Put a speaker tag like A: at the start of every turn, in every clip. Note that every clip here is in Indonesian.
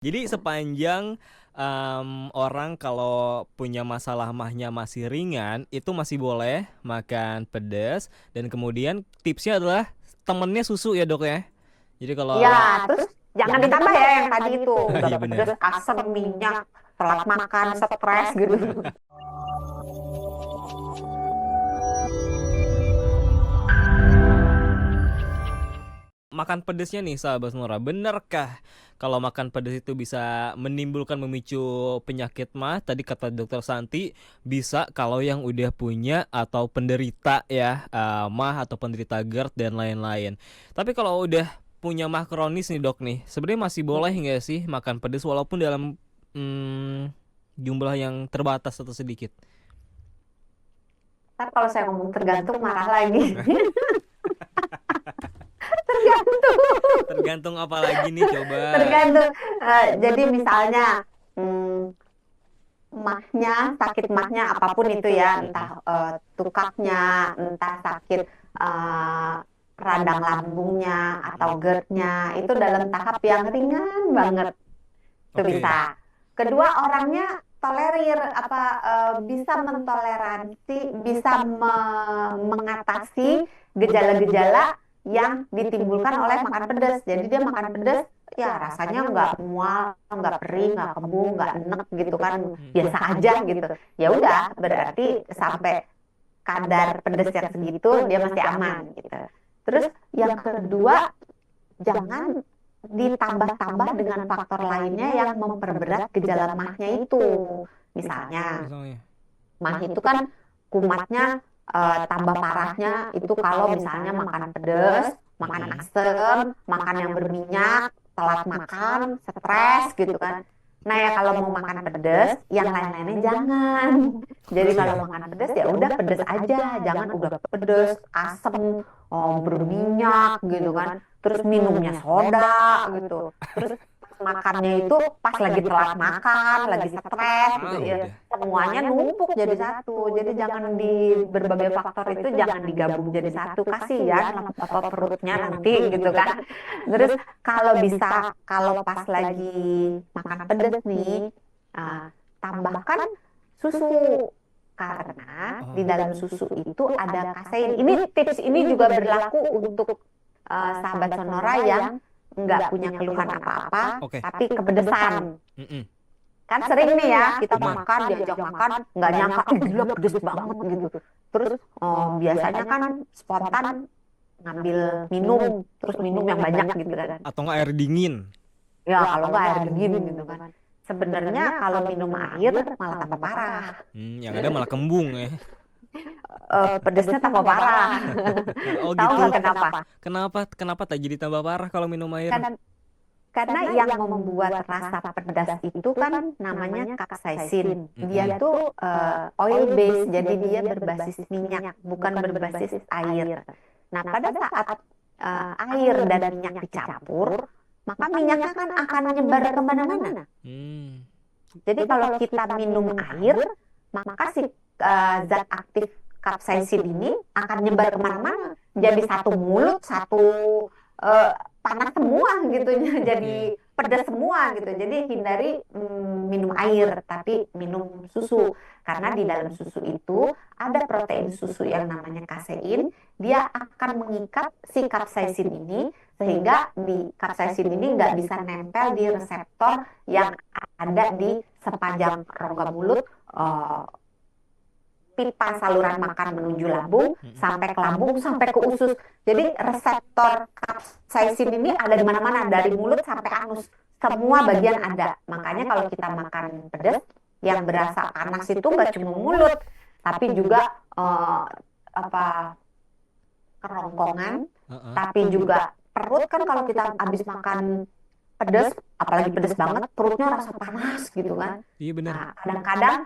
A: Jadi sepanjang orang kalau punya masalah mahnya masih ringan, itu masih boleh makan pedas. Dan kemudian tipsnya adalah temennya susu ya dok ya. Jadi
B: Iya,
A: kalau
B: terus jangan ditambah ya yang tadi itu. Udah
A: iya benar.
B: pedes, asam, minyak, telat makan, stres gitu.
A: Makan pedesnya nih sahabat Nora, benarkah kalau makan pedas itu bisa menimbulkan memicu penyakit mah? Tadi kata dokter Santi bisa kalau yang udah punya atau penderita ya mah atau penderita GERD dan lain-lain. Tapi kalau udah punya mah kronis nih dok nih, sebenarnya masih boleh nggak sih makan pedas walaupun dalam jumlah yang terbatas atau sedikit?
B: Ntar kalau saya ngomong tergantung marah lagi. Tergantung,
A: Tergantung apa lagi nih coba.
B: tergantung. Jadi misalnya hmm, mahnya, sakit mahnya apapun itu ya, entah tukaknya, entah sakit eh, radang lambungnya atau GERD-nya, itu dalam tahap yang ringan banget. Itu bisa.
A: Oke.
B: Kedua, orangnya tolerir apa bisa mentoleransi, bisa mengatasi gejala-gejala yang ditimbulkan oleh makan pedas. Jadi dia makan pedas, ya rasanya nggak mual, nggak perih, nggak kembung, nggak enek gitu kan, biasa aja gitu. Ya udah, berarti sampai kadar pedas yang segitu dia masih aman gitu. Terus yang kedua, jangan ditambah-tambah dengan faktor lainnya yang memperberat gejala mahnya itu. Misalnya,
A: Misalnya.
B: mah itu kan kumatnya tambah parahnya itu kalau misalnya makan pedas, makan asam, makan yang berminyak, telat makan, stres gitu kan. Nah ya kalau mau makan pedas, yang lain-lainnya jangan. Jadi kalau
A: Oke.
B: makan pedas ya udah pedas aja, jangan udah pedas, asam, berminyak gitu kan. Terus minumnya soda gitu. Terus makannya itu pas lagi telat makan, lagi stres gitu
A: Ah
B: ya.
A: udah.
B: Semuanya numpuk jadi satu. Jadi jangan di berbagai faktor itu jangan digabung jadi satu. Kasihan apa perutnya nanti gitu kan. Terus kalau bisa, kalau pas lagi makan pedas nih, ah, tambahkan susu karena di
A: Oh,
B: dalam susu itu ada kasein. Ini tips ini juga berlaku untuk sahabat Sonora yang nggak punya keluhan apa-apa,
A: oke.
B: tapi kepedesan.
A: Mm-mm.
B: Kan sering nih ya kita
A: Benar.
B: makan, diajak makan, nggak nyangka, ih gila pedes banget gitu. Terus biasanya kan spontan ngambil minum, terus minum yang banyak gitu kan.
A: Atau nggak air dingin?
B: Ya kalau nggak air dingin gitu kan. Sebenarnya kalau minum air malah tambah parah.
A: Yang ada malah kembung ya.
B: Pedesnya tambah parah.
A: Oh
B: Tahu
A: gitu.
B: nggak kenapa?
A: Kenapa tak jadi tambah parah kalau minum air?
B: Kan karena yang membuat rasa pedas itu kan namanya capsaicin.
A: Mm-mm.
B: Dia tuh oil base, jadi dia berbasis minyak, bukan berbasis air. Nah, pada saat air dan minyak dicampur, maka minyaknya kan akan nyebar kemana-mana.
A: Hmm.
B: Jadi kalau kita minum air, maka si zat aktif capsaicin ini akan nyebar kemana-mana. Jadi satu mulut, satu eh, panas semua gitu, jadi
A: Oke.
B: pedas semua gitu. Jadi hindari minum air, tapi minum susu. Karena di dalam susu itu ada protein susu yang namanya kasein. Dia akan mengikat si capsaicin ini sehingga di capsaicin ini nggak bisa nempel di reseptor yang ada di sepanjang rongga mulut, eh, pipa saluran makan menuju lambung, sampai ke lambung, sampai ke usus. Jadi reseptor capsaicin ini ada di mana-mana, dari mulut sampai anus. Semua bagian ada. Makanya kalau kita makan pedas, yang berasa panas itu nggak cuma mulut, tapi juga apa kerongkongan,
A: Heeh.
B: tapi juga perut kan kalau kita habis makan pedas, apalagi pedas banget, perutnya rasa panas gitu kan.
A: Iya benar.
B: Nah, kadang-kadang,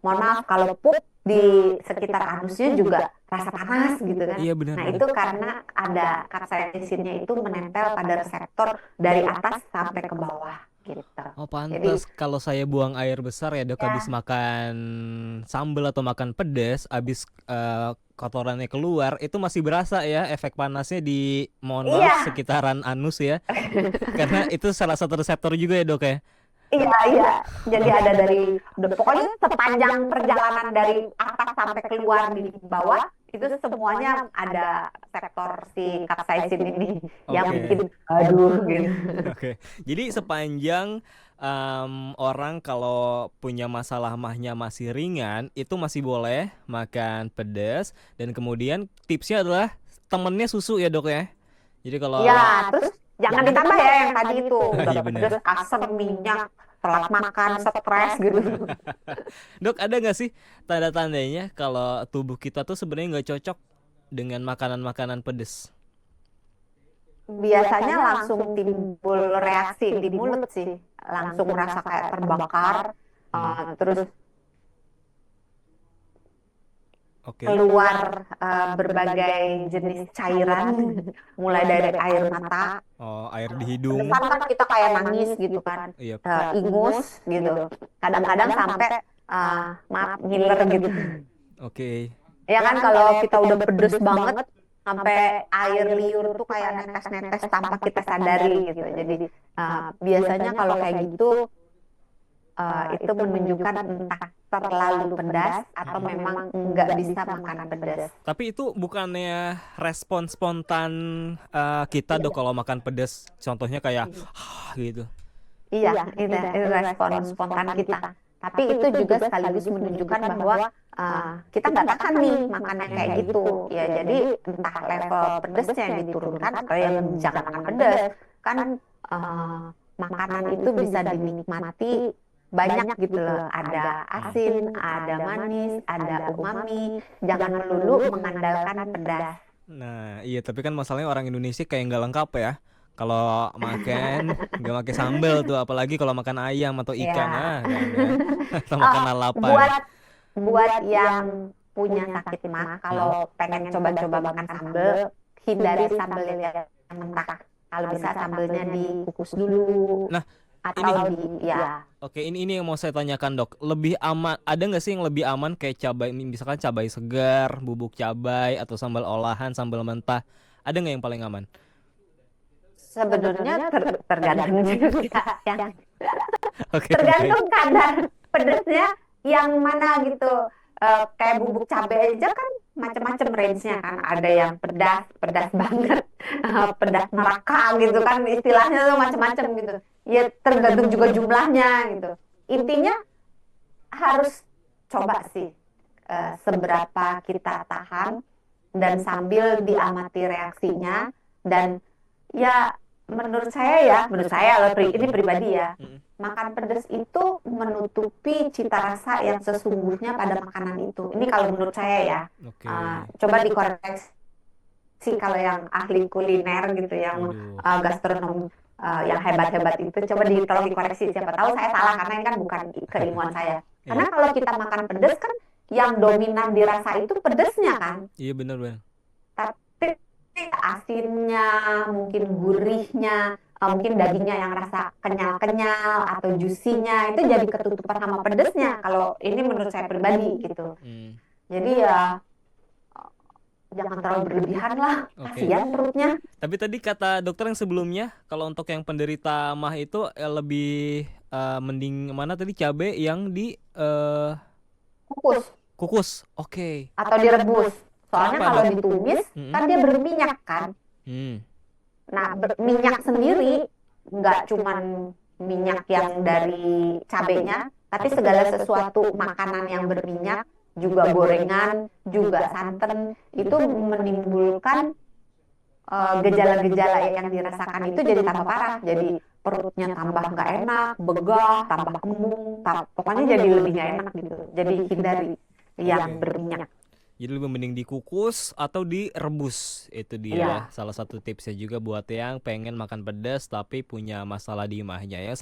B: mohon maaf, kalau pup di sekitar anusnya juga rasa panas gitu kan.
A: Iya benar
B: Nah,
A: benar.
B: itu karena ada capsaicinnya itu menempel pada reseptor dari atas sampai ke bawah gitu.
A: Oh,
B: Jadi
A: pantas kalau saya buang air besar ya dok, habis
B: ya,
A: makan sambal atau makan pedas, habis kotorannya keluar, itu masih berasa ya efek panasnya di, mohon maaf,
B: iya,
A: sekitaran anus ya. Karena itu salah satu reseptor juga ya dok ya.
B: iya, iya. Jadi
A: Oke.
B: ada pokoknya sepanjang perjalanan dari atas sampai keluar di bawah itu semuanya ada sektor si capsaicin ini yang
A: Oke.
B: bikin aduh gitu.
A: Oke. Jadi sepanjang orang kalau punya masalah mahnya masih ringan, itu masih boleh makan pedas, dan kemudian tipsnya adalah temennya susu ya dok ya. Jadi
B: Iya,
A: kalau
B: terus jangan ditambah ya yang tadi itu udah
A: iya
B: pedes,
A: benar.
B: asam, minyak, telat makan, stres gitu.
A: Dok, ada nggak sih tanda-tandanya kalau tubuh kita tuh sebenarnya nggak cocok dengan makanan-makanan pedas?
B: Biasanya langsung timbul reaksi di mulut sih, langsung merasa kayak terbakar,
A: Hmm.
B: terus
A: Oke.
B: keluar berbagai jenis cairan, mulai dari air mata.
A: Oh, air di
B: Depan
A: hidung.
B: kan kita kayak nangis gitu kan,
A: Iya.
B: ingus gitu. Kadang-kadang sampai maaf ngiler gitu.
A: Oke.
B: Ya kan kalau kita udah pedes banget sampai air liur tuh kayak netes-netes tanpa kita sadari gitu. Jadi biasanya kalau kayak gitu itu menunjukkan entah terlalu pedas atau memang nggak bisa makan pedas.
A: Tapi itu bukannya respon spontan kita dok kalau makan pedas, contohnya kayak gitu.
B: Iya, itu respon spontan kita. Tapi itu juga sekaligus menunjukkan bahwa kita nggak tahan nih makannya kayak
A: Hmm.
B: gitu. Ya, jadi entah level pedesnya yang diturunkan atau yang jangan makan pedas. Kan eh, makanan itu bisa dinikmati banyak gitu loh. Ada asin, ada manis, ada umami. Jangan melulu mengandalkan pedas.
A: Nah, iya, tapi kan masalahnya orang Indonesia kayak nggak lengkap ya. Kalau makan nggak pakai sambal tuh, apalagi kalau makan ayam atau ikan,
B: Ya.
A: kan ya. Atau
B: Oh,
A: makan lalapan.
B: buat buat yang punya sakit mah,
A: Mm-mm.
B: kalau pengen coba-coba makan sambal, hindari sambal yang mentah. Kalau bisa sambelnya dikukus dulu
A: Nah,
B: atau
A: ini,
B: ya
A: oke, ini yang mau saya tanyakan dok. Lebih aman, ada nggak sih yang lebih aman kayak cabai, misalkan cabai segar, bubuk cabai, atau sambal olahan, sambal mentah? Ada nggak yang paling aman?
B: sebenarnya tergantung juga yang
A: Oke, oke.
B: tergantung kadar pedesnya yang mana gitu. Kayak bubuk cabai aja kan macam-macam range-nya kan. Ada yang pedas, pedas banget, pedas neraka gitu kan istilahnya tuh macam-macam gitu. Ya tergantung juga jumlahnya gitu. Intinya harus coba sih seberapa kita tahan dan sambil diamati reaksinya dan ya menurut saya loh ini pribadi ya,
A: Mm-mm.
B: makan pedas itu menutupi cita rasa yang sesungguhnya pada makanan itu. Ini kalau menurut saya ya.
A: Oke.
B: Coba dikoreksi kalau yang ahli kuliner gitu, yang
A: Waduh.
B: gastronom yang hebat-hebat itu, coba tolong dikoreksi. Siapa tahu saya salah karena ini kan bukan keilmuan saya. Karena
A: Iya.
B: kalau kita makan pedas kan yang dominan dirasa itu pedasnya kan.
A: Iya, benar benar.
B: Tapi asinnya, mungkin gurihnya, mungkin dagingnya yang rasa kenyal-kenyal atau juicy-nya itu jadi ketutupan sama pedesnya. Kalau ini menurut saya pribadi gitu.
A: Hmm.
B: Jadi ya jangan terlalu berlebihan lah,
A: Oke.
B: kasihan perutnya.
A: Tapi tadi kata dokter yang sebelumnya, kalau untuk yang penderita mah itu lebih mending mana tadi, cabai yang di
B: Kukus
A: kukus. Oke.
B: atau direbus. Soalnya
A: Kenapa
B: kalau
A: dok?
B: ditumis
A: Mm-mm.
B: kan dia berminyak kan.
A: Hmm.
B: Nah, minyak sendiri nggak cuman minyak yang dari cabenya, tapi segala sesuatu makanan yang berminyak, juga gorengan, juga santan, itu menimbulkan gejala-gejala yang dirasakan itu jadi tambah parah. Jadi perutnya tambah nggak enak, begah, tambah kembung, pokoknya jadi lebih nggak enak gitu. Jadi hindari yang
A: Oke.
B: berminyak.
A: Jadi lebih mending dikukus atau direbus. Itu dia
B: Iya.
A: salah satu tipsnya juga buat yang pengen makan pedas tapi punya masalah di imahnya ya.